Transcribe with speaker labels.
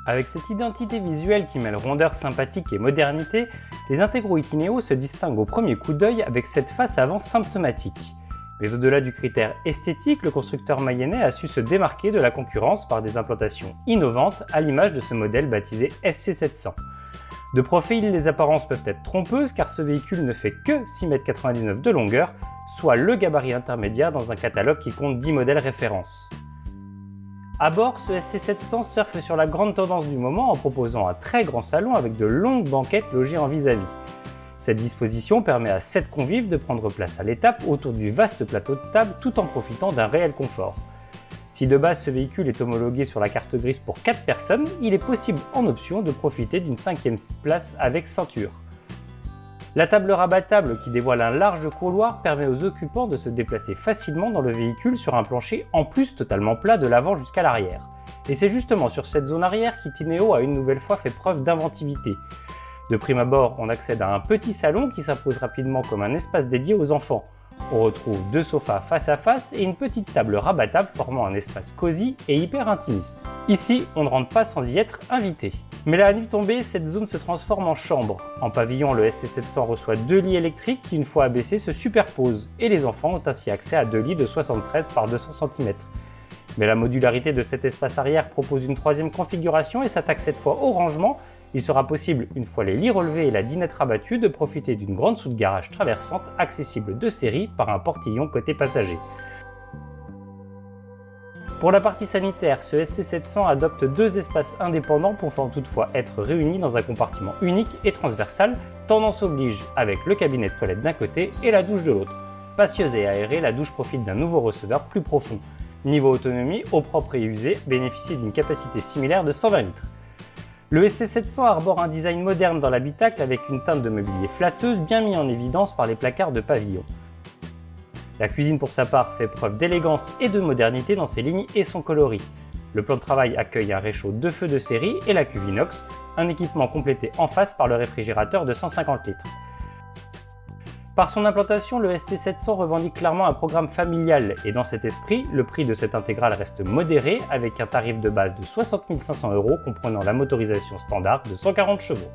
Speaker 1: Avec cette identité visuelle qui mêle rondeur sympathique et modernité, les Integro Itineo se distinguent au premier coup d'œil avec cette face avant symptomatique. Mais au-delà du critère esthétique, le constructeur mayennais a su se démarquer de la concurrence par des implantations innovantes à l'image de ce modèle baptisé SC700. De profil, les apparences peuvent être trompeuses car ce véhicule ne fait que 6,99 m de longueur, soit le gabarit intermédiaire dans un catalogue qui compte 10 modèles références. À bord, ce SC700 surfe sur la grande tendance du moment en proposant un très grand salon avec de longues banquettes logées en vis-à-vis. Cette disposition permet à 7 convives de prendre place à l'étape autour du vaste plateau de table tout en profitant d'un réel confort. Si de base ce véhicule est homologué sur la carte grise pour 4 personnes, il est possible en option de profiter d'une 5e place avec ceinture. La table rabattable qui dévoile un large couloir permet aux occupants de se déplacer facilement dans le véhicule sur un plancher en plus totalement plat de l'avant jusqu'à l'arrière. Et c'est justement sur cette zone arrière qu'Itineo a une nouvelle fois fait preuve d'inventivité. De prime abord, on accède à un petit salon qui s'impose rapidement comme un espace dédié aux enfants. On retrouve 2 sofas face à face et une petite table rabattable formant un espace cosy et hyper intimiste. Ici, on ne rentre pas sans y être invité. Mais la nuit tombée, cette zone se transforme en chambre. En pavillon, le SC700 reçoit 2 lits électriques qui, une fois abaissés, se superposent et les enfants ont ainsi accès à 2 lits de 73 par 200 cm. Mais la modularité de cet espace arrière propose une 3e configuration et s'attaque cette fois au rangement. Il sera possible, une fois les lits relevés et la dinette rabattue, de profiter d'une grande soute garage traversante accessible de série par un portillon côté passager. Pour la partie sanitaire, ce SC700 adopte 2 espaces indépendants pouvant toutefois être réunis dans un compartiment unique et transversal, tendance oblige avec le cabinet de toilette d'un côté et la douche de l'autre. Spacieuse et aérée, la douche profite d'un nouveau receveur plus profond. Niveau autonomie, eau propre et usée, bénéficie d'une capacité similaire de 120 litres. Le SC700 arbore un design moderne dans l'habitacle avec une teinte de mobilier flatteuse bien mise en évidence par les placards de pavillon. La cuisine pour sa part fait preuve d'élégance et de modernité dans ses lignes et son coloris. Le plan de travail accueille un réchaud 2 feux de série et la cuve inox, un équipement complété en face par le réfrigérateur de 150 litres. Par son implantation, le SC700 revendique clairement un programme familial et dans cet esprit, le prix de cette intégrale reste modéré avec un tarif de base de 60 500 € comprenant la motorisation standard de 140 chevaux.